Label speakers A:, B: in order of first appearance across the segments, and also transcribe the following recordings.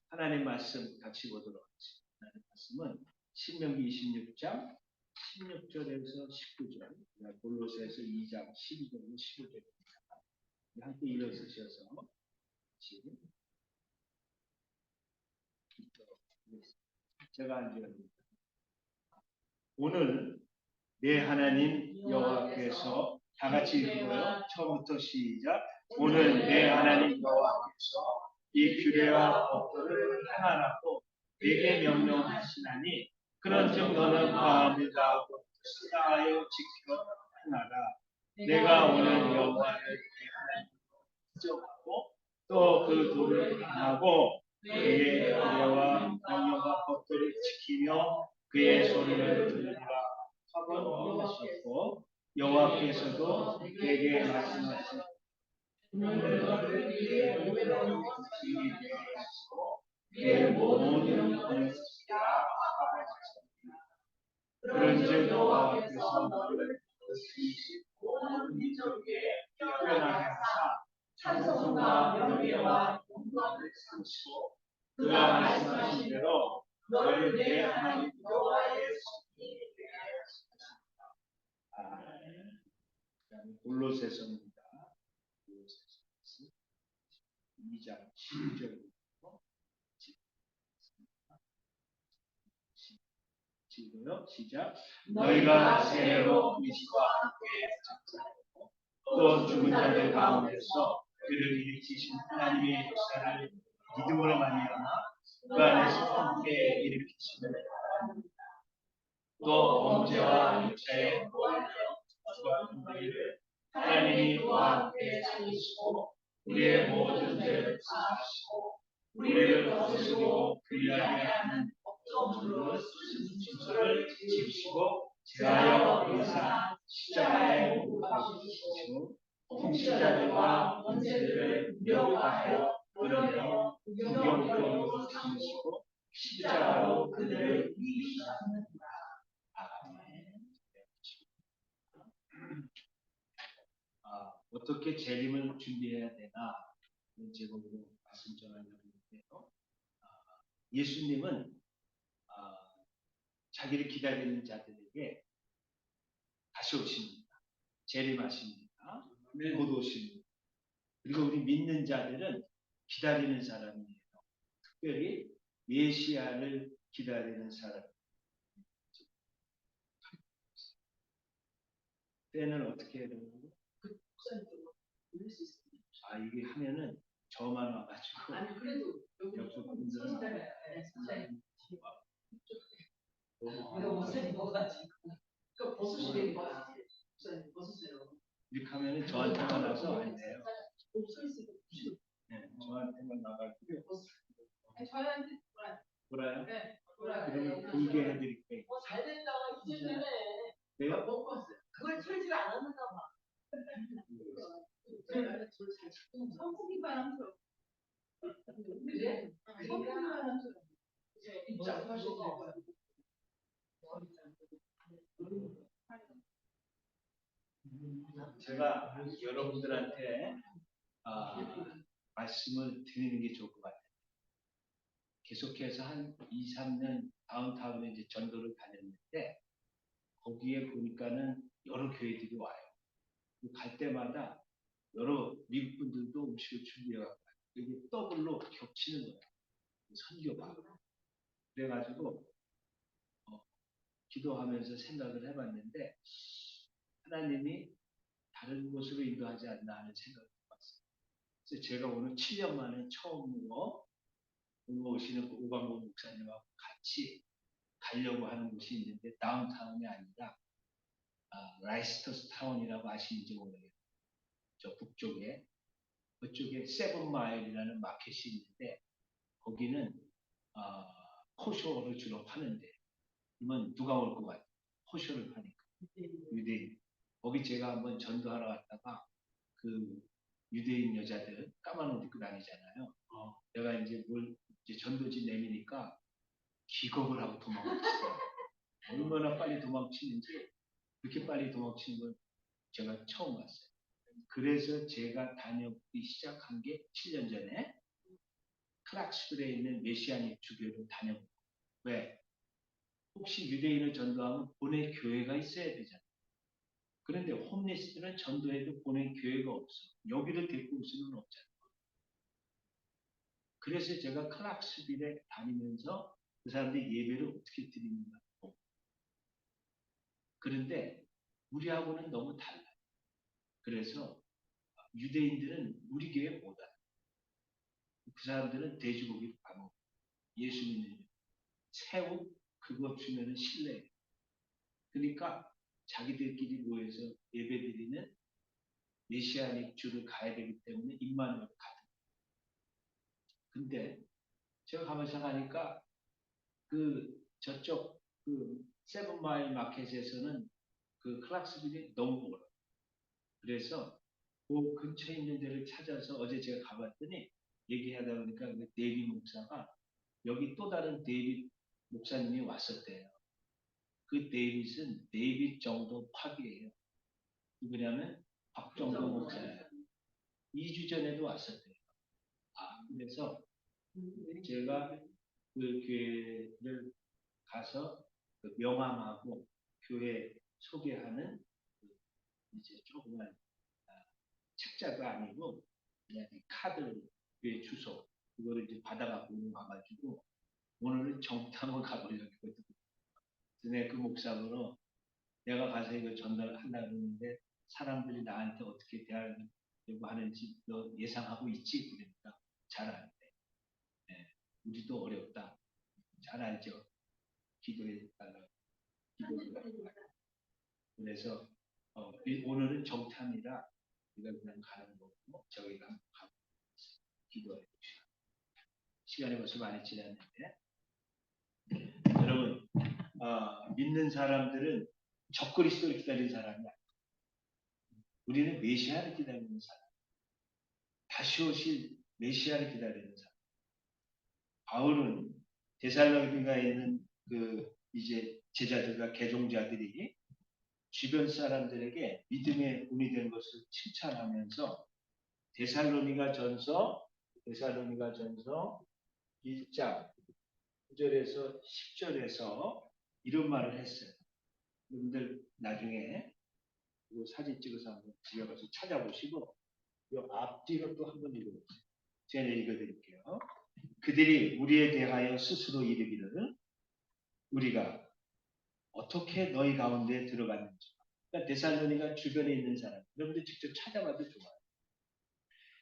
A: 하나님 말씀 같이 보도록 하겠습니다. 하나님 말씀은 신명기 26장 16절에서 19절, 골로새서 2장 12절에서 15절입니다. 함께 일어서셔서 지금 제가 앉으랍니다. 오늘 내 하나님 여호와께서 다 같이 읽고요. 처음부터 시작. 오늘 내 하나님 여호와께서 이 규례와 법도를 하나라고 내게 명령하시나니 그런즉 너는 마음을 다하고 다하여 지켜 하나라. 내가 오늘 여호와를 내 하나님으로 인정하고 또 그 도를 행하고 그의 규례와 명령과 법도를 지키며 그의 소리를 들으라 하고 하셨고 여호와께서도 내게 말씀하신 내 모든 것을 그런즉 여호와께서 너를 모든 민족에게 표현하게 하사 찬송과 명예와 영광을 삼으시고 그가 말씀하신 대로 너를 내 하나님 여호와의 성이 되게 하셨습니다. 골로새서입니다. 2장 12절입니다. 지금요 시작. 너희가 새로 그리스도와 함께 장사하고 또 죽은 자들 가운데서 그를 일으키신 하나님의 역사를 믿음으로 말미암아 그 안에서 함께 일으키심을 바랍니다. 또 범죄와 육체의 노하여 죽었던 너희를 하나님이 그와 함께 살리시고 우리의 모든 죄를 사하시고 우리를 거스리고 불리하게 하는 법정으로 쓰신 진술을 지키시고 제하여 의사 십자가에 못 박히시고 통치자들과 권세들을 멸하여 그들로 구경거리로 삼으시고 십자가로 그들을 이기셨습니다. 어떻게 재림을 준비해야 되나 이런 제목으로 말씀 전하려고 하는데요. 예수님은 자기를 기다리는 자들에게 다시 오십니다. 재림하십니다. 곧 오십니다. 그리고 우리 믿는 자들은 기다리는 사람이에요. 특별히 메시아를 기다리는 사람. 때는 어떻게 해야 되는 거예요? 이게 하면은 저만 와가지고. 아니 그래도 옆에 분들은 이렇게 하면은 저한테만 와서 안 돼요. 네, 저한테만 나가지고. 저한테 돌아요? 네, 그러면 돌게 해드릴게요. 잘 된다고 이제 되네. 내가 먹고 왔어요. 그걸 틀지를 않았는가 봐. 선풍기 바람처럼. 그래? 선풍기 바람처럼. 입장 하실 거고요. 제가 여러분들한테 말씀을 드리는 게 좋을 것 같아요. 계속해서 한 2, 3년 다운타운에 이제 전도를 다녔는데 거기에 보니까는 여러 교회들이 와요. 갈 때마다 여러 미국 분들도 음식을 준비해갖고 이게 더블로 겹치는 거예요. 선교가. 그래가지고 기도하면서 생각을 해봤는데 하나님이 다른 곳으로 인도하지 않나 하는 생각을 해봤어요. 그래서 제가 오늘 7년 만에 처음으로 오시는 오광범 목사님하고 같이 가려고 하는 곳이 있는데 다운타운이 아니라 라이스터스 타운이라고 아시는지 모르겠어요. 저 북쪽에 그쪽에 세븐마일이라는 마켓이 있는데 거기는 코쇼를 주로 파는데 그러면 누가 올 것 같아요? 코쇼를 파니까 유대인. 거기 제가 한번 전도하러 갔다가 그 유대인 여자들 까만 옷 입고 다니잖아요. 내가 이제 전도지 내미니까 기겁을 하고 도망갔어요. 얼마나 빨리 도망치는지 그렇게 빨리 도망치는 걸 제가 처음 봤어요. 그래서 제가 다녀보기 시작한 게 7년 전에 클락스빌에 있는 메시아닉 주교를 다녀보고. 왜? 혹시 유대인을 전도하면 보낼 교회가 있어야 되잖아요. 그런데 홈리스들은 전도해도 보낼 교회가 없어. 여기를 데리고 올 수는 없잖아요. 그래서 제가 클락스빌에 다니면서 그 사람들이 예배를 어떻게 드리는가. 그런데 우리하고는 너무 달라요. 그래서 유대인들은 우리 교회 못 와요. 그 사람들은 돼지고기를 안 먹어요. 예수 믿는 새우 그거 주면은 실례예요. 그러니까 자기들끼리 모여서 예배드리는 메시아닉 주를 가야 되기 때문에 입만으로 가요. 근데 제가 가만히 생각하니까 그 저쪽 그 세븐마일 마켓에서는 그 클락스빌이 너무 멀어요. 그래서 그 근처에 있는 데를 찾아서 어제 제가 가봤더니 얘기하다 보니까 그 데이빗 목사가 여기 또 다른 데이빗 목사님이 왔었대요. 그 데이빗은 데이빗 정도 파기예요. 누구냐면 박정도 목사예요. 2주 전에도 왔었대요. 그래서 제가 그 교회를 가서 그 명함하고 교회 소개하는 그 이제 조그만 책자가 아니고 그냥 카드 교회 주소 그거를 이제 받아갖고 와가지고 오늘은 정탐을 가보려고 했거든요. 근데 그 목사님으로 내가 가서 이거 전달하려고 했는데 사람들이 나한테 어떻게 대하려고 하는지 너 예상하고 있지? 그러니까 잘 안 돼. 네, 우리도 어렵다. 잘 알죠? 기도해 달라고. 그래서 오늘은 정탐이라 우리가 그냥 가는 거고 저기가 가고 기도해 봅시다. 시간이 벌써 많이 지났는데 여러분 믿는 사람들은 적그리스도를 기다리는 사람이 아니에요. 우리는 메시아를 기다리는 사람. 다시 오실 메시아를 기다리는 사람. 바울은 데살로니가에 있는 그 이제 제자들과 개종자들이 주변 사람들에게 믿음의 본이 된 것을 칭찬하면서 데살로니가 전서 1장 9절에서 10절에서 이런 말을 했어요. 여러분들 나중에 이거 사진 찍어서 한번 집에 가서 찾아보시고 이 앞뒤로 또 한번 읽어보세요. 제가 읽어드릴게요. 그들이 우리에 대하여 스스로 이르기를 우리가 어떻게 너희 가운데 들어갔는지. 그러니까 데살로니가 주변에 있는 사람, 여러분들 직접 찾아봐도 좋아요.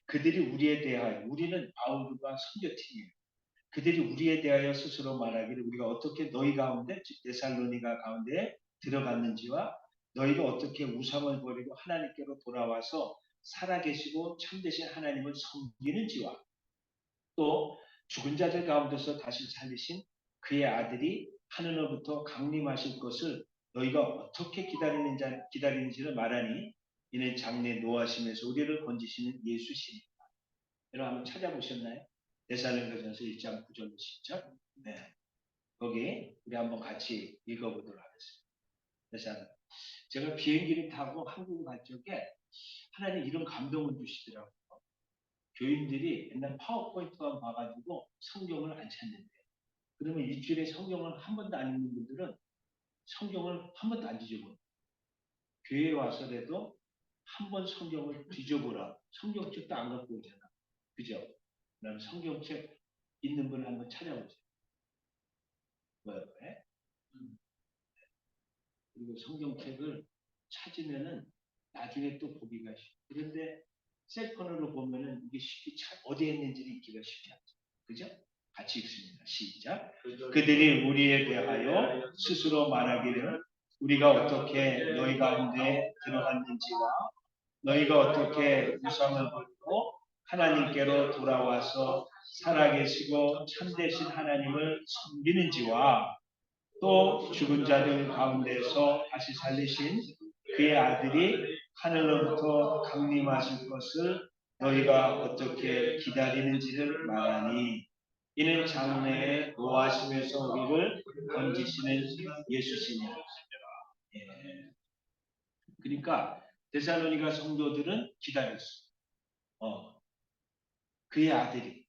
A: 그들이 우리에 대하여, 우리는 바울과 선교팀이에요. 그들이 우리에 대하여 스스로 말하기를 우리가 어떻게 너희 가운데, 즉 데살로니가 가운데 들어갔는지와 너희가 어떻게 우상을 버리고 하나님께로 돌아와서 살아계시고 참되신 하나님을 섬기는지와 또 죽은 자들 가운데서 다시 살리신 그의 아들이 하늘로부터 강림하실 것을 너희가 어떻게 기다리는지를 말하니 이는 장래 노하심에서 우리를 건지시는 예수시니라. 여러분 한번 찾아보셨나요? 데살로니가전서 1장 9절로 10절. 네. 거기 우리 한번 같이 읽어보도록 하겠습니다. 그래서 제가 비행기를 타고 한국 갈 적에 하나님 이런 감동을 주시더라고요. 교인들이 옛날 파워포인트만 봐가지고 성경을 안 찾는데 그러면 일주일에 성경을 한 번도 안 읽는 분들은 성경을 한 번도 안 뒤져봐요. 교회에 와서라도 한 번 성경을 뒤져보라. 성경책도 안 갖고 오잖아. 그죠? 그럼 성경책 있는 분을 한번 찾아보세요. 왜? 그리고 성경책을 찾으면은 나중에 또 보기가 쉽고 그런데 셀폰으로 보면은 이게 쉽게 어디에 있는지를 읽기가 쉽지 않죠. 그죠? 같이 읽습니다. 시작. 그들이 우리에 대하여 스스로 말하기를 우리가 어떻게 너희 가운데 들어갔는지와 너희가 어떻게 우상을 버리고 하나님께로 돌아와서 살아계시고 참되신 하나님을 섬기는지와 또 죽은 자들 가운데서 다시 살리신 그의 아들이 하늘로부터 강림하실 것을 너희가 어떻게 기다리는지를 말하니 이는 장래에 노하심에서 우리를 건지시는 예수시니라. 예. 그러니까 데살로니가 성도들은 기다렸어. 그의 아들이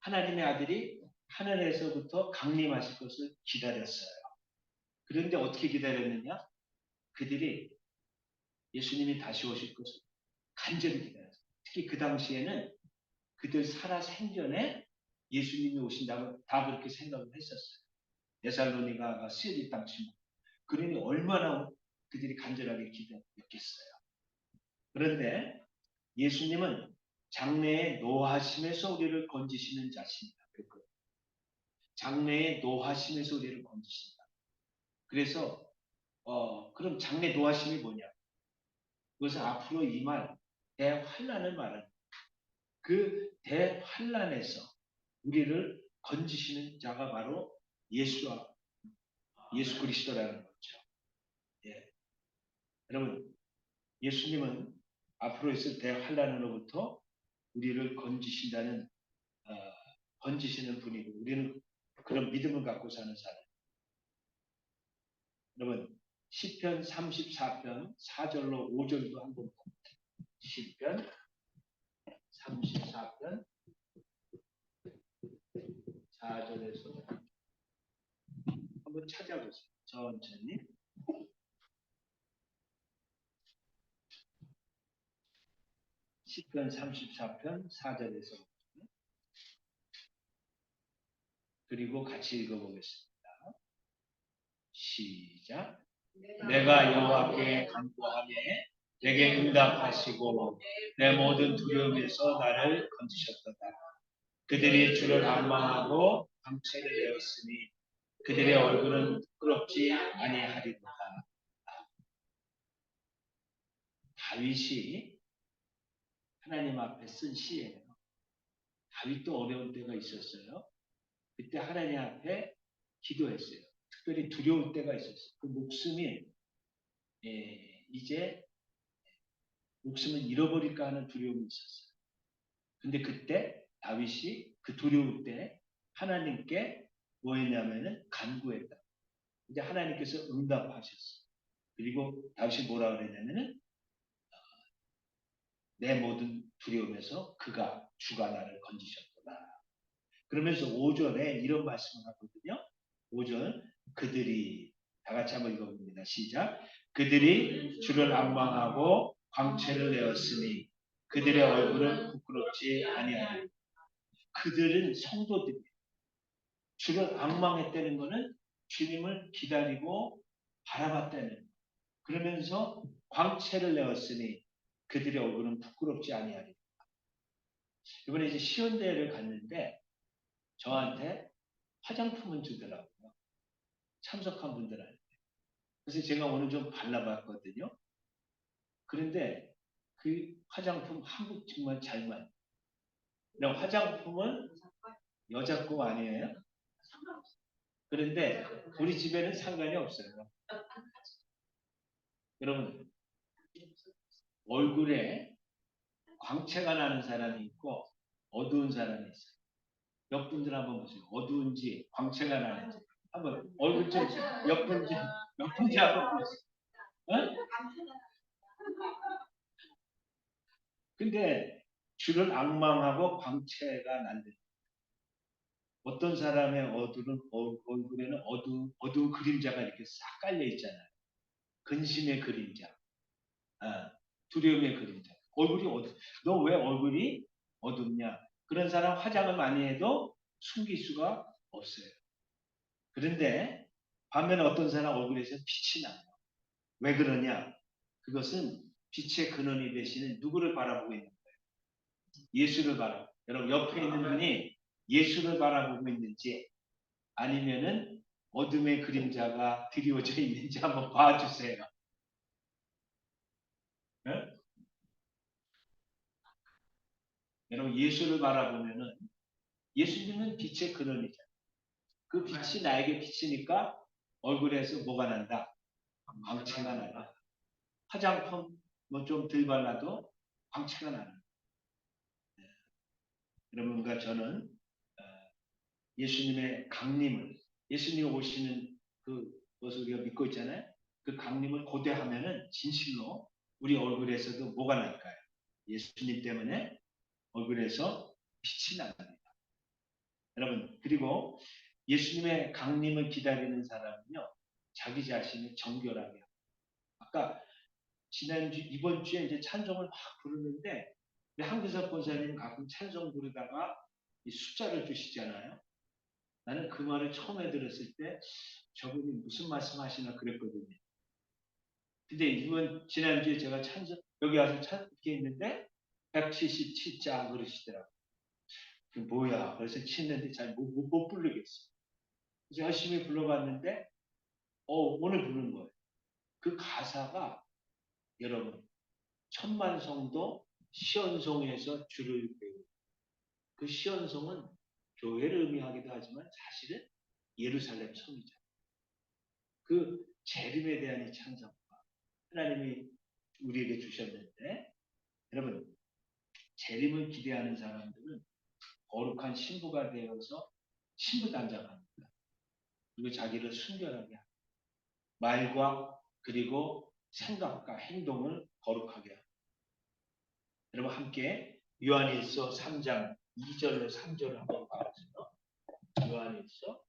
A: 하나님의 아들이 하늘에서부터 강림하실 것을 기다렸어요. 그런데 어떻게 기다렸느냐? 그들이 예수님이 다시 오실 것을 간절히 기다렸어요. 특히 그 당시에는 그들 살아 생전에 예수님이 오신다고 다 그렇게 생각을 했었어요. 데살로니가가 쓰여질 당시. 그러니 얼마나 그들이 간절하게 기다렸겠어요. 그런데 예수님은 장래의 노하심에서 우리를 건지시는 자신이다. 장래의 노하심에서 우리를 건지신다. 그래서 그럼 장래 노하심이 뭐냐? 그것은 앞으로 임할 대환란을 말하는 그 대환란에서 우리를 건지시는 자가 바로 예수 그리스도라는 거죠. 예. 여러분, 예수님은 앞으로 있을 대환란으로부터 우리를 건지신다는 어, 건지시는 분이고 우리는 그런 믿음을 갖고 사는 사람. 여러분 시편 34편 4절로 5절도 한번 시편 34편 4절에서 한번 찾아보세요. 천천히. 시편 34편 4절에서 그리고 같이 읽어보겠습니다. 시작. 내가 여호와께 간구하매 내게 응답하시고 내 모든 두려움에서 나를 건지셨도다. 그들이 주를 앙망하고 방채를 내었으니 그들의 얼굴은 부끄럽지 아니하리로다. 다윗이 하나님 앞에 쓴 시예요. 다윗도 어려운 때가 있었어요. 그때 하나님 앞에 기도했어요. 특별히 두려울 때가 있었어요. 그 목숨이 이제 목숨을 잃어버릴까 하는 두려움이 있었어요. 근데 그때 다윗이 그 두려울 때 하나님께 뭐 했냐면은 간구했다. 이제 하나님께서 응답하셨어요. 그리고 다윗이 뭐라 그랬냐면은 내 모든 두려움에서 주가 나를 건지셨구나. 그러면서 5절에 이런 말씀을 하거든요. 5절 그들이 다 같이 한번 읽어봅니다. 시작. 그들이 주를 앙망하고 광채를 내었으니 그들의 얼굴은 부끄럽지 아니하니. 그들은 성도들이 주를 앙망했다는 것은 주님을 기다리고 바라봤다는. 그러면서 광채를 내었으니 그들의 얼굴은 부끄럽지 아니하리. 이번에 이제 시연대회를 갔는데 저한테 화장품을 주더라고요. 참석한 분들한테. 그래서 제가 오늘 좀 발라봤거든요. 그런데 그 화장품 한국 정말 잘 맞아요. 화장품은 여자 거 아니에요? 그런데 우리 집에는 상관이 없어요. 여러분 얼굴에 광채가 나는 사람이 있고 어두운 사람이 있어요. 몇 분들 한번 보세요. 어두운지 광채가 나는지 한번 얼굴 좀 몇 분지 한번 보세요. 어? 근데 주를 앙망하고 광채가 난다. 어떤 사람의 얼굴에는 어두운 그림자가 이렇게 싹 깔려 있잖아요. 근심의 그림자, 두려움의 그림자. 얼굴이 너 왜 얼굴이 어둡냐? 그런 사람 화장을 많이 해도 숨길 수가 없어요. 그런데 반면에 어떤 사람 얼굴에서 빛이 나요. 왜 그러냐? 그것은 빛의 근원이 되시는 누구를 바라보고 있는 거예요? 예수를 바라보고. 여러분 옆에 있는 분이 예수를 바라보고 있는지 아니면은 어둠의 그림자가 드리워져 있는지 한번 봐주세요. 네? 여러분 예수를 바라보면은 예수님은 빛의 근원이잖아요. 그 빛이 나에게 비치니까 얼굴에서 뭐가 난다? 광채가 나다. 화장품 뭐 좀 덜 발라도 광채가 나는. 네. 여러분과 저는 예수님의 강림을 예수님이 오시는 그것을 우리가 믿고 있잖아요. 그 강림을 고대하면은 진실로 우리 얼굴에서도 뭐가 날까요? 예수님 때문에 얼굴에서 빛이 납니다. 여러분, 그리고 예수님의 강림을 기다리는 사람은요, 자기 자신을 정결하게 합니다. 아까 지난주, 이번 주에 이제 찬송을 막 부르는데, 한교섭 권사님 가끔 찬송 부르다가 이 숫자를 주시잖아요. 나는 그 말을 처음에 들었을 때 저분이 무슨 말씀 하시나 그랬거든요. 근데 지난주에 제가 여기 와서 이렇게 있는데 177자 그러시더라고요. 그 뭐야? 그래서 치는데 잘 못 부르겠어요. 그래서 열심히 불러봤는데, 오늘 부르는 거예요. 그 가사가 여러분, 천만성도 시온성에서 주를 배우고, 그 시온성은 교회를 의미하기도 하지만 사실은 예루살렘 성이죠. 그 재림에 대한 이 찬송과 하나님이 우리에게 주셨는데, 여러분, 재림을 기대하는 사람들은 거룩한 신부가 되어서 신부단장합니다. 그리고 자기를 순결하게 합니다. 말과 그리고 생각과 행동을 거룩하게 합니다. 여러분 함께 요한일서 3장 2절로 3절을 한번 봐보세요. 요한일서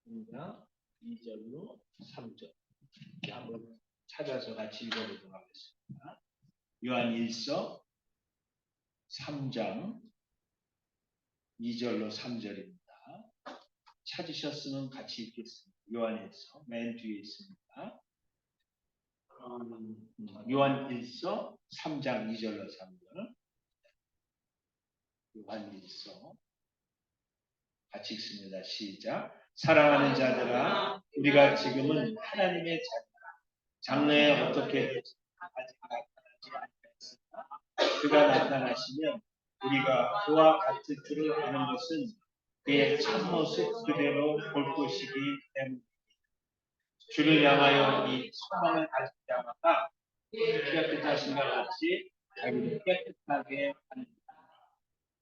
A: 3장 2절로 3절 한번 찾아서 같이 읽어보도록 하겠습니다. 요한일서 3장 2절로 3절입니다. 찾으셨으면 같이 읽겠습니다. 요한일서 맨 뒤에 있습니다. 요한일서 3장 2절로 3절. 요한일서 같이 읽습니다. 시작. 사랑하는 자들아, 우리가 지금은 하나님의 자녀라. 장래에 어떻게 될지 아직 나타나지 않았으나 그가 나타나시면 우리가 그와 같을 줄을 아는 것은 그의 참모습 그대로 볼 것이기 때문입니다. 주를 향하여 이 소망을 가진 자마다 깨끗하신과 같이 자기를 깨끗하게 하는.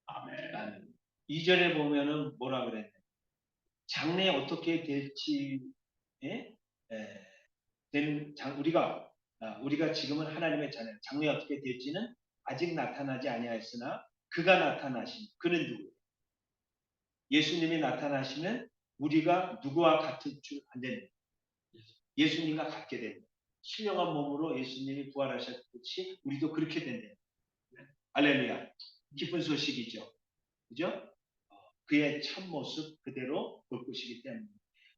A: 아멘. 2절에 보면은 뭐라 그랬냐? 장래에 어떻게 될지, 우리가 지금은 하나님의 자녀, 장래에 어떻게 될지는 아직 나타나지 아니하였으나 그가 나타나신 그는 누구? 예수님이 나타나시면 우리가 누구와 같을 줄 안 됩니다. 예수님과 같게 됩니다. 신령한 몸으로 예수님이 부활하셨듯이 우리도 그렇게 된다. 할렐루야. 기쁜 소식이죠. 그죠? 그의 참모습 그대로 볼 것이기 때문에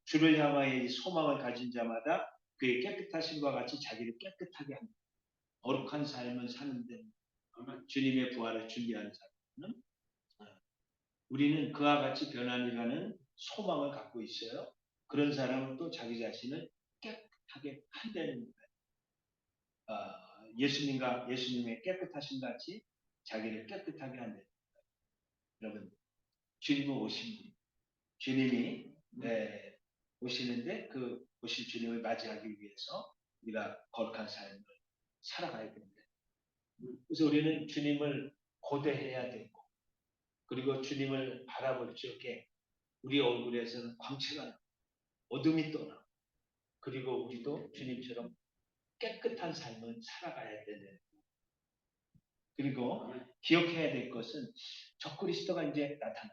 A: 주를 향하여 이 소망을 가진 자마다 그의 깨끗하심과 같이 자기를 깨끗하게 합니다. 거룩한 삶을 사는데 주님의 부활을 준비하는 사람은 우리는 그와 같이 변함이라는 소망을 갖고 있어요. 그런 사람은 또 자기 자신을 깨끗하게 한다는 거예요. 예수님의 깨끗하신 같이 자기를 깨끗하게 한다는 거예요. 여러분, 주님은 오십니다. 주님이 오시는데 그 오실 주님을 맞이하기 위해서 우리가 거룩한 삶을 살아가야 됩니다. 그래서 우리는 주님을 고대해야 되고, 그리고 주님을 바라볼 적에 우리 얼굴에서는 광채가 나고 어둠이 떠나고, 그리고 우리도 주님처럼 깨끗한 삶을 살아가야 되는. 그리고 기억해야 될 것은 적그리스도가 이제 나타나.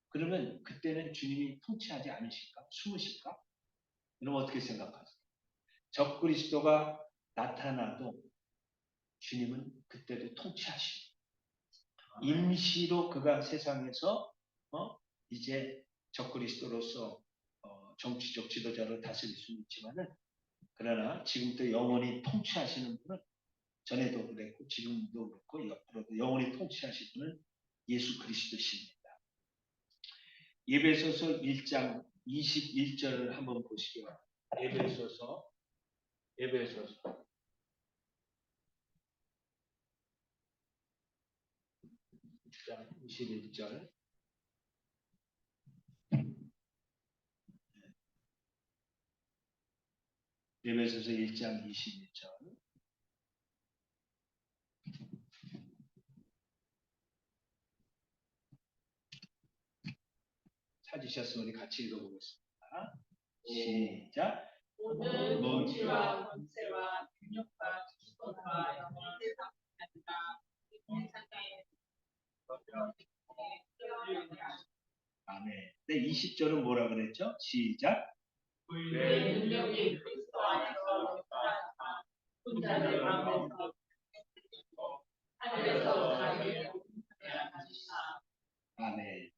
A: 그러면 그때는 주님이 통치하지 않으실까? 숨으실까? 여러분 어떻게 생각하세요? 적그리스도가 나타나도 주님은 그때도 통치하시고 임시로 그가 세상에서 이제 적그리스도로서 정치적 지도자를 다스릴 수는 있지만은, 그러나 지금도 영원히 통치하시는 분은, 전에도 그랬고 지금도 그렇고 앞으로도 영원히 통치하실 분은 예수 그리스도십니다. 에베소서 1장 21절을 한번 보시기 바랍니다. 에베소서 1장 21절. 에베소서 1장 21절. 찾으셨으면 우리 같이 읽어보겠습니다. 시작.
B: 모든 통치와 권세와 능력과 주권과 영광을 세상에 아니라 이 세상에
A: 아멘. 근데 20절은 뭐라 그랬죠? 시작.
B: 그의 능력이 그리스도 안에서 혼자들 가운데서 하늘에서 자기의 우편에 앉으시사.
A: 아멘.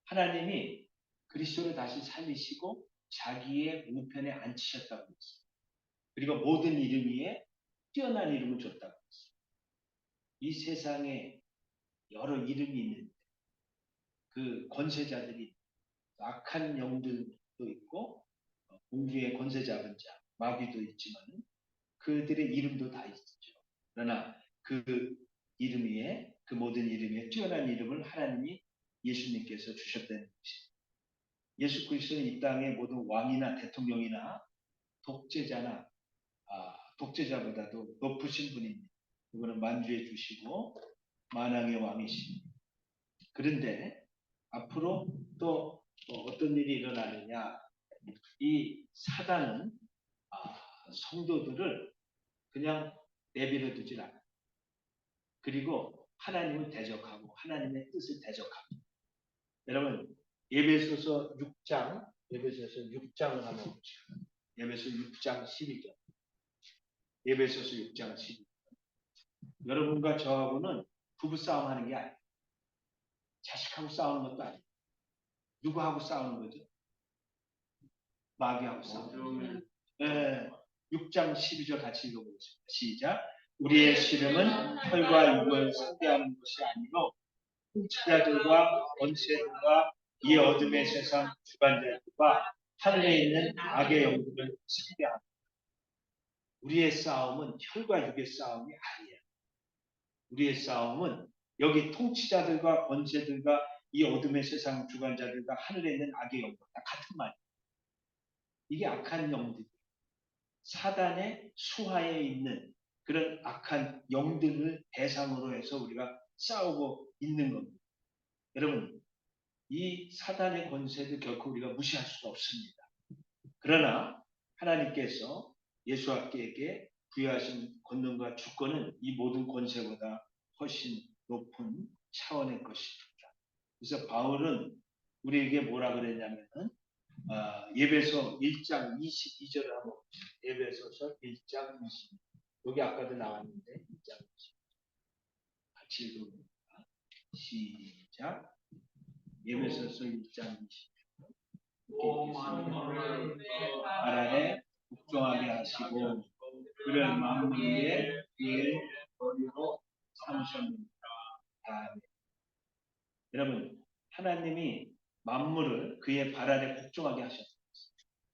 A: 하나님이 그리스도를 다시 살리시고 자기의 우편에 앉히셨다고 했어요. 그리고 모든 이름 위에 뛰어난 이름을 줬다고 했어요. 이 세상에 여러 이름이 있는데 그 권세자들이 악한 영들도 있고 공주의 권세 잡은 자, 마귀도 있지만 그들의 이름도 다 있죠. 그러나 그 이름 위에 그 모든 이름 위에 뛰어난 이름을 하나님이 예수님께서 주셨다는 것입니다. 예수 그리스도는 이 땅의 모든 왕이나 대통령이나 독재자나 독재자보다도 높으신 분입니다. 그분은 만주에 주시고 만왕의 왕이십니다. 그런데 앞으로 또 어떤 일이 일어나느냐? 이 사단은 성도들을 그냥 내버려 두질 않아요. 그리고 하나님을 대적하고 하나님의 뜻을 대적합니다. 여러분 에베소서 6장을 한번 보시죠. 에베소 6장 12절. 에베소서 6장 12절. 여러분과 저하고는 부부싸움 하는 게 아니에요. 자식하고 싸우는 것도 아니에요. 누구하고 싸우는 거죠? 마귀하고 싸우는 거죠. 6장 12절 같이 읽어보겠습니다. 시작. 우리의 씨름은 혈과 육을 상대하는 것이 아니요 통치자들과 권세들과 이 어둠의 세상 주관자들과 하늘에 있는 악의 영들을 상대합니다. 우리의 싸움은 혈과 육의 싸움이 아니에요. 우리의 싸움은 여기 통치자들과 권세들과 이 어둠의 세상 주관자들과 하늘에 있는 악의 영들 다 같은 말이에요. 이게 악한 영들, 사단의 수하에 있는 그런 악한 영들을 대상으로 해서 우리가 싸우고 있는 겁니다. 여러분, 이 사단의 권세도 결코 우리가 무시할 수가 없습니다. 그러나 하나님께서 예수께에게 부여하신 권능과 주권은 이 모든 권세보다 훨씬 높은 차원의 것입니다. 그래서 바울은 우리에게 뭐라 그랬냐면은 예배소 1장 22절을 한번 보시죠. 예배소서 1장 22절. 여기 아까도 나왔는데 1장 22절. 같이 읽어봅니다. 시작. 예배소서 1장 22절. 아란에 복종하게 하시고 그를 만물 위에 그의 머리로 삼으셨습니다. 아멘. 여러분 하나님이 만물을 그의 발 아래 복종하게 하셨습니다.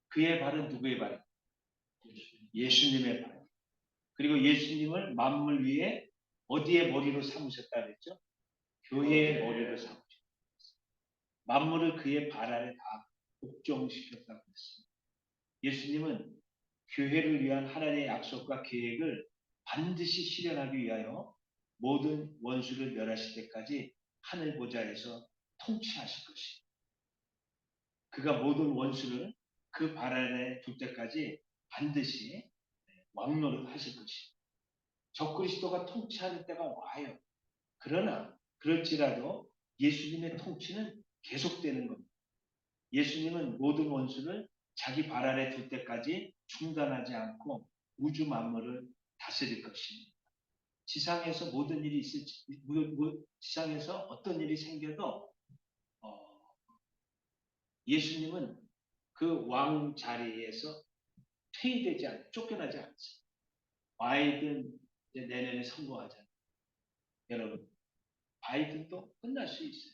A: 그의 발은 누구의 발이에요? 예수님의 발. 그리고 예수님을 만물 위에 어디에 머리로 삼으셨다 그랬죠? 교회의 머리로 삼으셨다. 만물을 그의 발 아래 다 복종시켰다고 했습니다. 예수님은 교회를 위한 하나님의 약속과 계획을 반드시 실현하기 위하여 모든 원수를 멸하실 때까지 하늘 보좌에서 통치하실 것입니다. 그가 모든 원수를 그 발 아래 둘 때까지 반드시 왕노릇 하실 것입니다. 적그리스도가 통치하는 때가 와요. 그러나 그럴지라도 예수님의 통치는 계속되는 겁니다. 예수님은 모든 원수를 자기 발 아래 둘 때까지 중단하지 않고 우주 만물을 다스릴 것입니다. 지상에서 모든 일이 있을지, 지상에서 어떤 일이 생겨도 예수님은 그 왕 자리에서 퇴위되지 않고 쫓겨나지 않습니다. 바이든 내년에 선거하잖아요. 여러분, 바이든도 끝날 수 있어요.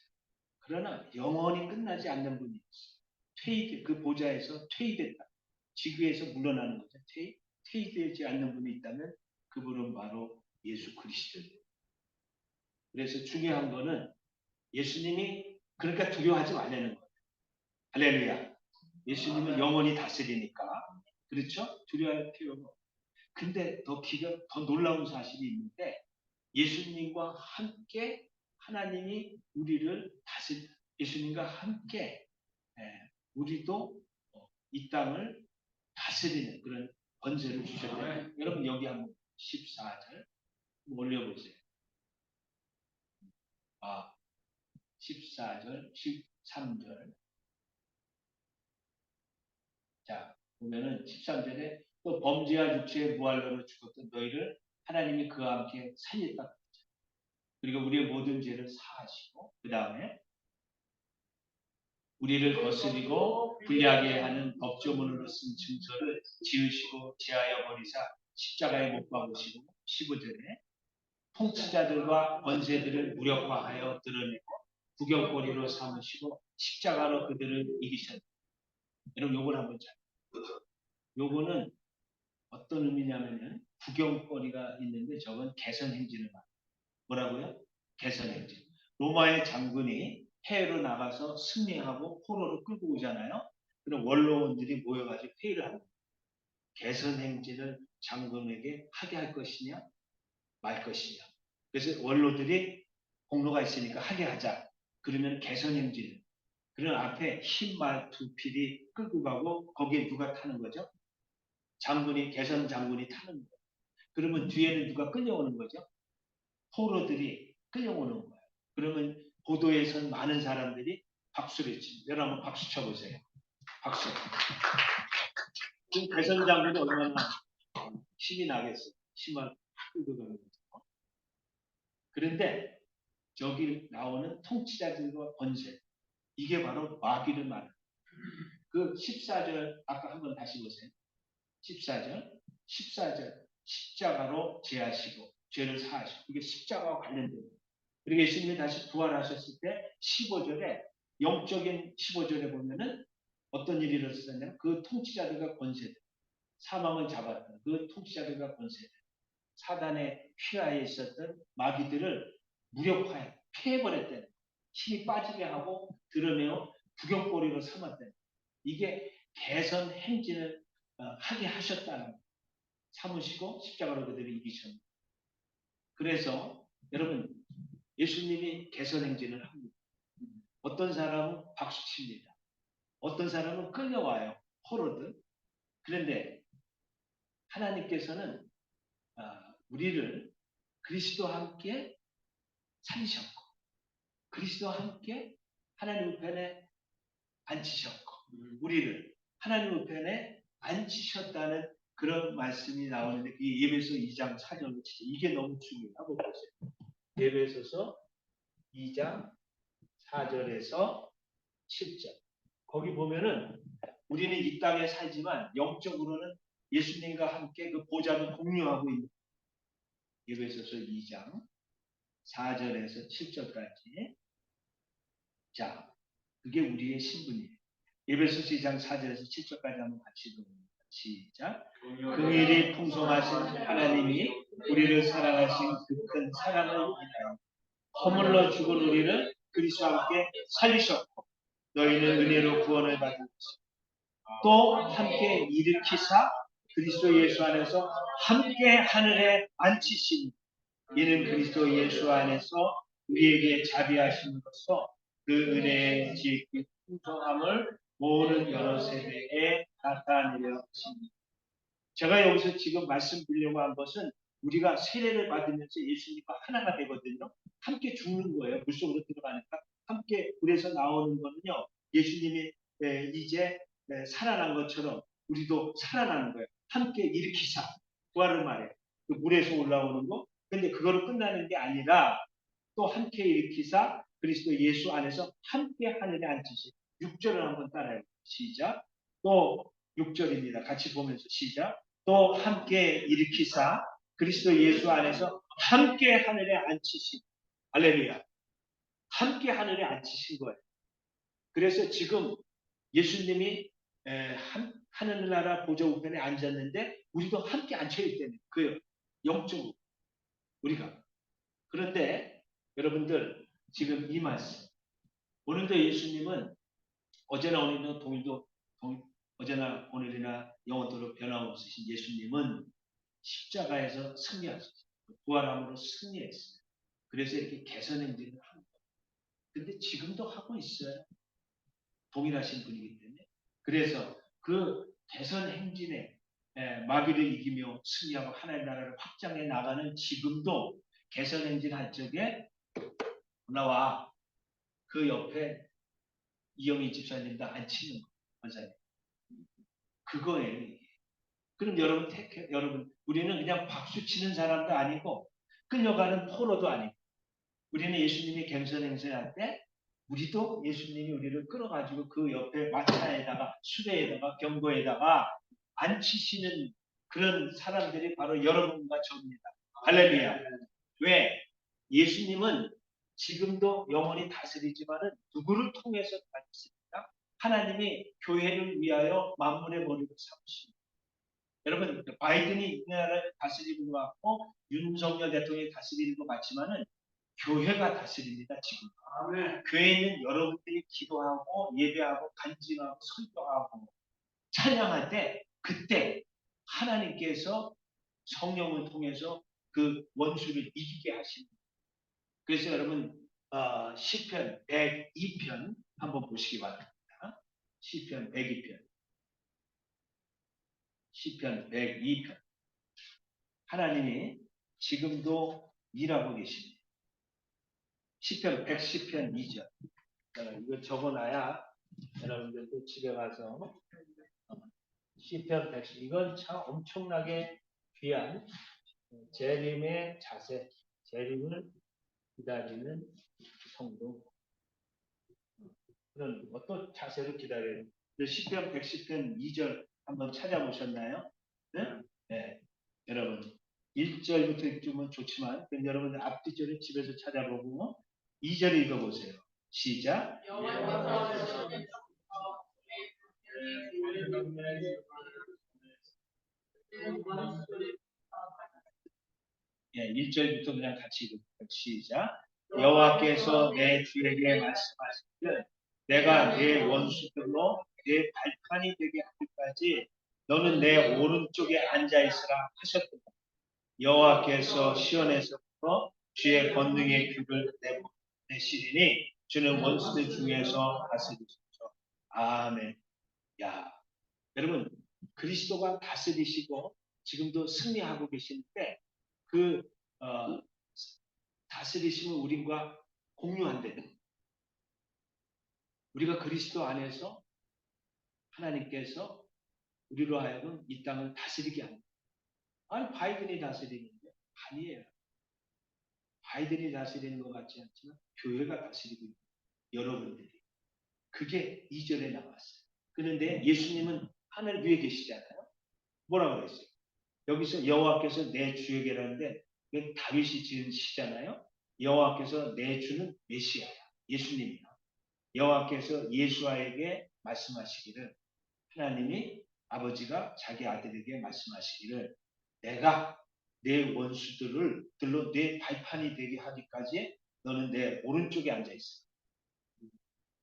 A: 그러나 영원히 끝나지 않는 분이 있어요. 그 보좌에서 퇴위됐다. 지구에서 물러나는 거죠. 퇴위되지 않는 분이 있다면 그분은 바로 예수 그리스도예요. 그래서 중요한 거는 예수님이 그러니까 두려워하지 말라는 거예요. 할렐루야. 예수님은 영원히 다스리니까. 그렇죠? 두려워할 필요가 없어요. 근데 더 놀라운 사실이 있는데 예수님과 함께 하나님이 우리를 예수님과 함께 우리도 이 땅을 다스리는 그런 권세를 주셨대요. 여러분 여기 한번 14절 올려보세요. 14절, 13절. 자, 보면은 13절에 또 범죄와 육체의 무할로로 죽었던 너희를 하나님이 그와 함께 살렸다. 그리고 우리의 모든 죄를 사하시고 그 다음에 우리를 거스리고 불리하게 하는 법조문으로 쓴 증서를 지으시고 제하여 버리사 십자가에 못 박으시고 15절에 통치자들과 권세들을 무력화하여 드러내고 구경거리로 삼으시고 십자가로 그들을 이기셨다. 여러분 요걸 한번 잘. 요거는 어떤 의미냐면은 구경거리가 있는데 저건 개선행진을 말해요. 뭐라고요? 개선행진. 로마의 장군이 해외로 나가서 승리하고 포로를 끌고 오잖아요. 그럼 원로원들이 모여가지고 회의를 하는 거예요. 개선행진을 장군에게 하게 할 것이냐 말 것이냐. 그래서 원로들이 공로가 있으니까 하게 하자. 그러면 개선행진. 그런 앞에 흰 말 두 필이 끌고 가고 거기에 누가 타는 거죠? 장군이 개선 장군이 타는 거예요. 그러면 뒤에는 누가 끌려오는 거죠? 포로들이 끌려오는 거예요. 그러면 보도에 선 많은 사람들이 박수를 칩니다. 여러분 한번 박수 쳐보세요. 박수. 지금 개선 장군이 얼마나 힘이 나겠어요. 힘을 끌고 가는 거죠. 그런데 저기 나오는 통치자들과 권세. 이게 바로 마귀를 말해요. 그 14절 아까 한번 다시 보세요. 14절 십자가로 제하시고 죄를 사하시고 이게 십자가와 관련돼요. 그리고 예수님이 다시 부활하셨을 때 15절에 영적인 15절에 보면은 어떤 일이 일어났냐면 그 통치자들과 권세들 사망을 잡았던 그 통치자들과 권세들 사단의 휘하에 있었던 마귀들을 무력화해 피해버렸다는 힘이 빠지게 하고 드러내어 구경거리로 삼았다는 이게 개선 행진을 하게 하셨다는 삼으시고 십자가로 그들을 이기셨습니다. 그래서 여러분 예수님이 개선 행진을 합니다. 어떤 사람은 박수칩니다. 어떤 사람은 끌려와요. 포로들. 그런데 하나님께서는 우리를 그리스도와 함께 살리셨고 그리스도와 함께 하나님 우편에 앉히셨고 우리를 하나님 우편에 앉히셨다는 그런 말씀이 나오는데 이 예배소 2장 4절로 치죠. 이게 너무 중요해요. 한번 보세요. 예배소서 2장 4절에서 7절. 거기 보면은 우리는 이 땅에 살지만 영적으로는 예수님과 함께 그 보좌를 공유하고 있는 예배소서 2장 4절에서 7절까지. 자, 그게 우리의 신분이에요. 예배소서 2장 4절에서 7절까지 한번 같이 읽어봅니다. 시작. 긍휼이 풍성하신 하나님이 우리를 사랑하신 그 큰 사랑을 인하여 허물러 죽은 우리를 그리스도와 함께 살리셨고 너희는 은혜로 구원을 받은 것이고 또 함께 일으키사 그리스도 예수 안에서 함께 하늘에 앉히시니 이는 그리스도 예수 안에서 우리에게 자비하심으로써 그 은혜의 지극히 풍성함을 모든 여러 세대에 나타내려 하십니다. 제가 여기서 지금 말씀드리려고 한 것은 우리가 세례를 받으면서 예수님과 하나가 되거든요. 함께 죽는 거예요. 물속으로 들어가니까 함께 물에서 나오는 거는요. 예수님이 이제 살아난 것처럼 우리도 살아나는 거예요. 함께 일으키사 부활을 말해요. 그 물에서 올라오는 거. 근데 그거로 끝나는 게 아니라 또 함께 일으키사 그리스도 예수 안에서 함께 하늘에 앉히시. 6절을 한번 따라해요. 시작. 또 6절입니다. 같이 보면서 시작. 또 함께 일으키사 그리스도 예수 안에서 함께 하늘에 앉히신. 할렐루야. 함께 하늘에 앉히신 거예요. 그래서 지금 예수님이 하늘나라 보좌 우편에 앉았는데 우리도 함께 앉혀있다는 그 영적으로 우리가. 그런데 여러분들 지금 이 말씀 오늘도 예수님은 어제나 오늘도 어제나 오늘이나 영원토록 변함없으신 예수님은 십자가에서 승리하셨어요. 부활함으로 승리했어요. 그래서 이렇게 개선행진을 하는 거예요. 근데 지금도 하고 있어요. 동일하신 분이기 때문에. 그래서 그 개선행진에 마귀를 이기며 승리하고 하나님의 나라를 확장해 나가는 지금도 개선행진 할 적에 나와 그 옆에 이영희 집사님도 앉히는 거, 원사님. 그거예요. 이게. 그럼 여러분 여러분 우리는 그냥 박수 치는 사람도 아니고 끌려가는 포로도 아니고 우리는 예수님이 갬성행세할 때 우리도 예수님이 우리를 끌어가지고 그 옆에 마차에다가 수레에다가 경고에다가 앉히시는 그런 사람들이 바로 여러분과 저입니다. 할렐루야. 왜? 예수님은 지금도 영원히 다스리지만은 누구를 통해서 다스립니까? 하나님이 교회를 위하여 만물의 머리를 삼으십니다. 여러분 바이든이 우리나라를 다스리는 것 같고 윤석열 대통령이 다스리는 것 같지만은 교회가 다스립니다. 지금. 아멘. 교회는 여러분들이 기도하고 예배하고 간증하고 설교하고 찬양할 때 그때 하나님께서 성령을 통해서 그 원수를 이기게 하십니다. 그래서 여러분 시편 102편 한번 보시기 바랍니다. 시편 102편. 시편 102편. 하나님이 지금도 일하고 계십니다. 시편 110편 2절. 이거 적어놔야 여러분들도 집에 가서 시편 110. 이건 참 엄청나게 귀한 재림의 자세, 재림을 기다리는 성도. 그런 어떤 자세로 기다려요? 시편 110편 2절 한번 찾아보셨나요? 네? 네. 여러분 1절부터 읽으면 좋지만 여러분들 앞뒤절을 집에서 찾아보고 2절 읽어보세요. 시작. 예, 1절부터 그냥 같이 읽어볼게요. 시작. 여호와께서 내 주에게 말씀하시기를 내가 내 원수들로 내 발판이 되게 하기까지 너는 내 오른쪽에 앉아있으라 하셨다. 여호와께서 시온에서부터 주의 권능의 귀를 내시리니 주는 원수들 중에서 다스리소서. 아멘. 야, 여러분 그리스도가 다스리시고 지금도 승리하고 계시는데 그 다스리심을 우리가 공유한대요. 우리가 그리스도 안에서 하나님께서 우리로 하여금 이 땅을 다스리게 합니다. 아니 바이든이 다스리는데 아니에요. 바이든이 다스리는 것 같지 않지만 교회가 다스리고 있는 여러분들이. 그게 2절에 나왔어요. 그런데 예수님은 하늘 위에 계시잖아요. 뭐라고 그랬어요? 여기서 여호와께서 내 주에게라는데 다윗이 지은 시잖아요. 여호와께서 내 주는 메시아야. 예수님이야. 여호와께서 예수아에게 말씀하시기를 하나님이 아버지가 자기 아들에게 말씀하시기를 내가 내 원수들로 내 발판이 되게 하기까지 너는 내 오른쪽에 앉아있어.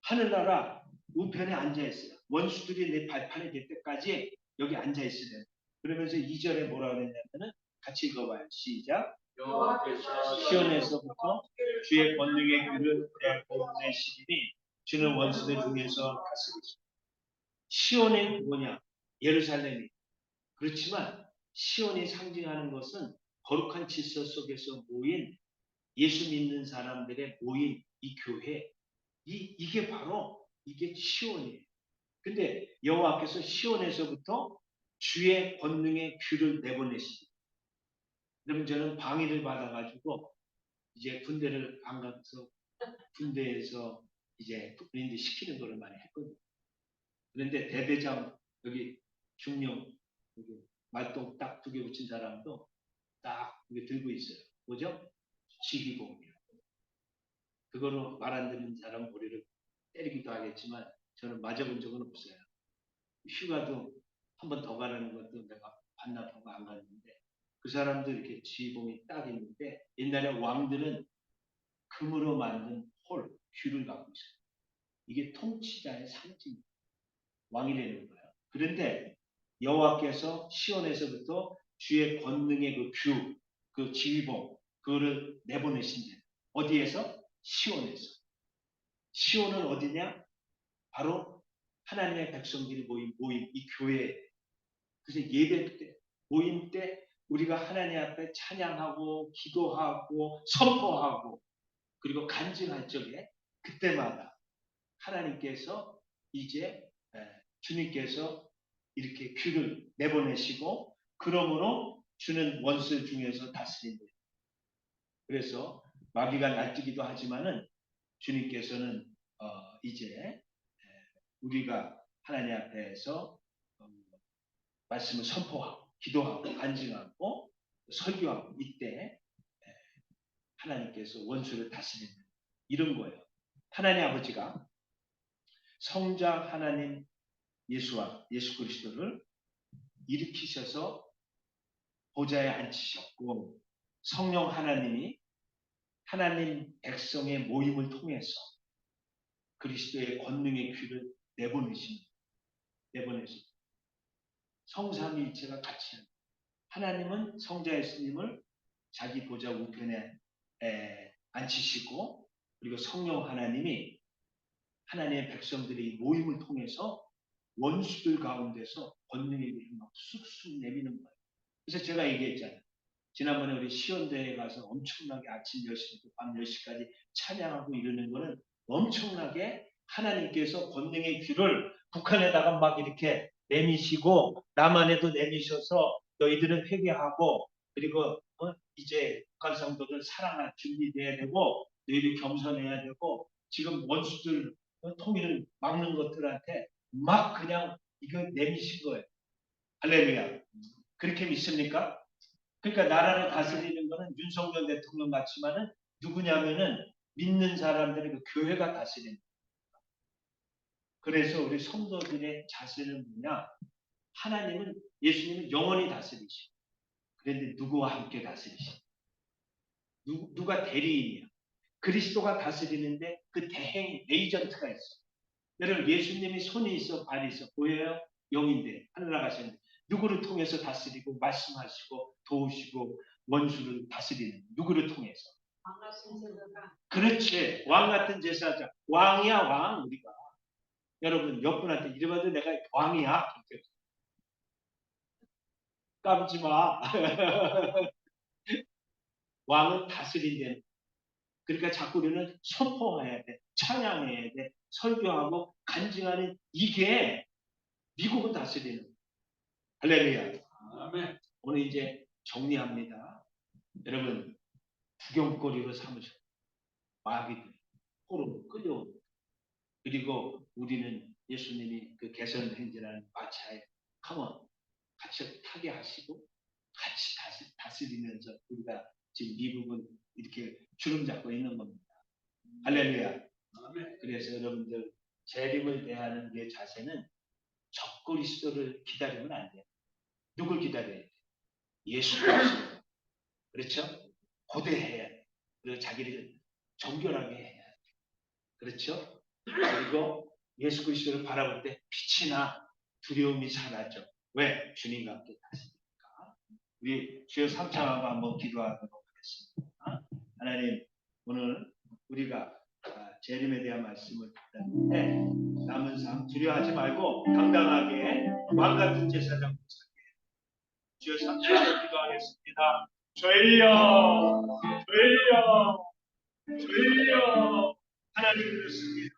A: 하늘나라 우편에 앉아있어요. 원수들이 내 발판이 될 때까지 여기 앉아있어야 돼요. 그러면서 2절에 뭐라고 그랬냐면은 같이 읽어봐요. 시작. 시온에서부터 주의 권능의 귀를 내시리니 주는 원수들 중에서 다스리시오. 시온이 뭐냐? 예루살렘이. 그렇지만 시온이 상징하는 것은 거룩한 질서 속에서 모인 예수 믿는 사람들의 모인 이 교회. 이게 바로 이게 시온이에요. 근데 여호와께서 시온에서부터 주의 권능의 귀를 내보내시죠. 그러면 저는 방위를 받아가지고 이제 군대를 안 가서 군대에서 이제 국민들 시키는 거를 많이 했거든요. 그런데 대대장 여기 중령 여기 말똥 딱 2개 붙인 사람도 딱 이게 들고 있어요. 뭐죠? 지휘봉이요. 그거로 말 안 듣는 사람 머리를 때리기도 하겠지만 저는 맞아본 적은 없어요. 휴가도 한 번 더 가라는 것도 내가 반납하고 안 갔는데 그 사람도 이렇게 지휘봉이 딱 있는데 옛날에 왕들은 금으로 만든 귀를 갖고 있어요. 이게 통치자의 상징. 왕이 되는 거예요. 그런데 여호와께서 시온에서부터 주의 권능의 그 지휘봉 그거를 내보내신대. 어디에서? 시온에서. 시온은 어디냐? 바로 하나님의 백성들이 모인 이 교회. 그래서 예배 때 모임 때 우리가 하나님 앞에 찬양하고 기도하고 선포하고 그리고 간증할 적에 그때마다 하나님께서 이제 주님께서 이렇게 귀를 내보내시고 그러므로 주는 원수 중에서 다스린다. 그래서 마귀가 날뛰기도 하지만은 주님께서는 이제 우리가 하나님 앞에서 말씀을 선포하고 기도하고 간증하고 설교하고 이때 하나님께서 원수를 다스리는 이런 거예요. 하나님 아버지가 성자 하나님 예수 그리스도를 일으키셔서 보좌에 앉히셨고 성령 하나님이 하나님 백성의 모임을 통해서 그리스도의 권능의 귀를 내보내십니다. 성삼위일체가 같이 하나님은 성자 예수님을 자기 보좌 우편에 앉히시고 그리고 성령 하나님이 하나님의 백성들의 모임을 통해서 원수들 가운데서 권능의 귀를 막 쑥쑥 내미는 거예요. 그래서 제가 얘기했잖아요. 지난번에 우리 시온대에 가서 엄청나게 아침 10시부터 밤 10시까지 찬양하고 이러는 거는 엄청나게 하나님께서 권능의 귀를 북한에다가 막 이렇게 내미시고 남한에도 내미셔서 너희들은 회개하고 그리고 이제 북한 성도들 사랑할 준비돼야 되고 너희들 겸손해야 되고 지금 원수들 통일을 막는 것들한테 막 그냥 이거 내미신 거예요. 할렐루야. 그렇게 믿습니까? 그러니까 나라를 다스리는 거는 윤석열 대통령 같지만은 누구냐면은 믿는 사람들의 그 교회가 다스리는 거예요. 그래서 우리 성도들의 자세는 뭐냐? 하나님은 예수님은 영원히 다스리시고 그런데 누구와 함께 다스리시고 누가 대리인이야? 그리스도가 다스리는데 그 대행 에이전트가 있어. 여러분 예수님이 손이 있어 발이 있어 보여요? 영인데 하늘 나가셨는데 누구를 통해서 다스리고 말씀하시고 도우시고 원수를 다스리는 누구를 통해서? 그렇지. 왕 같은 제사장. 왕이야 왕 우리가. 여러분 옆분한테 이래봐도 내가 왕이야. 까불지 마. 왕은 다스린다는. 그러니까 자꾸 우리는 선포해야 돼. 찬양해야 돼. 설교하고 간증하는 이게 미국을 다스리는. 할렐루야. 아멘. 오늘 이제 정리합니다. 여러분 구경거리로 삼으셔. 마귀들 포로 끌려오고 그리고 우리는 예수님이 그 개선 행진하는 마차에 컴온 같이 타게 하시고 같이 다스리면서 우리가 지금 미국은 이렇게 주름 잡고 있는 겁니다. 할렐루야. 그래서 여러분들 재림을 대하는 내 자세는 적그리스도를 기다리면 안 돼요. 누굴 기다려야 돼? 예수 그리스도. 그렇죠? 고대해야 돼. 그리고 자기를 정결하게 해야 돼. 그렇죠? 그리고 예수 그리스도를 바라볼 때 빛이 나 두려움이 사라져. 왜? 주님과 함께 다시니까. 우리 주여 삼창하고 한번 기도하도록 하겠습니다. 하나님 오늘 우리가 재림에 대한 말씀을 듣는데 남은 삶 두려워하지 말고 당당하게 왕 같은 제사장 못하게 주여 삼창하고 기도하겠습니다. 주여 주여 하나님 그렇습니다.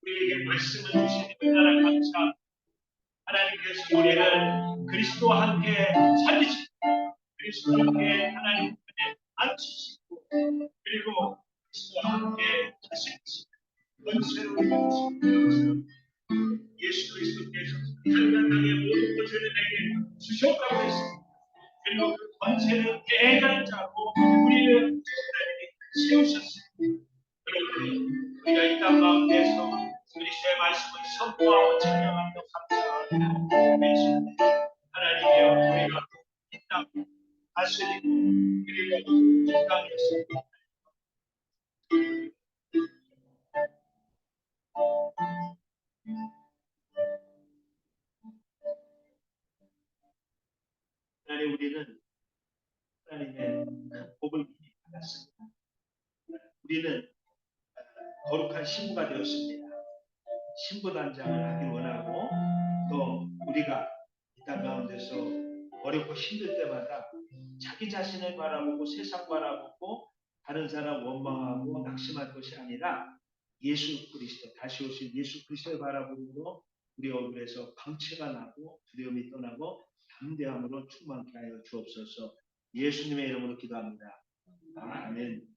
A: 우리에게 말씀을 주시니 얼마나 감사합니다. 하나님께서 우리를 그리스도와 함께 살리시고 그리스도와 함께 하나님 편에 앉히시고 그리고 그리스도와 함께 다스리시고 권세를 우리가 예수 그리스도께서 하나님 땅의 모든 권세를 내게 주셨다고 했습니다. 그리고 그 권세를 깨달자고 우리를 하나님이 세우셨습니다. 여러분 우리가 이 땅 가운데서 그리스도의 말씀을 선포하고 찬양하며 감사합니다. 하나님이여 우리가 이 땅 다스리고 그리고 이 땅에서 하나님 우리는 하나님의 복을 받았습니다. 우리는 거룩한 신부가 되었습니다. 신부 단장을 하길 원하고 또 우리가 이 땅 가운데서 어렵고 힘들 때마다 자기 자신을 바라보고 세상 바라보고 다른 사람 원망하고 낙심할 것이 아니라 예수 그리스도, 다시 오실 예수 그리스도를 바라보므로 우리 얼굴에서 광채가 나고 두려움이 떠나고 담대함으로 충만케 하여 주옵소서. 예수님의 이름으로 기도합니다. 아멘.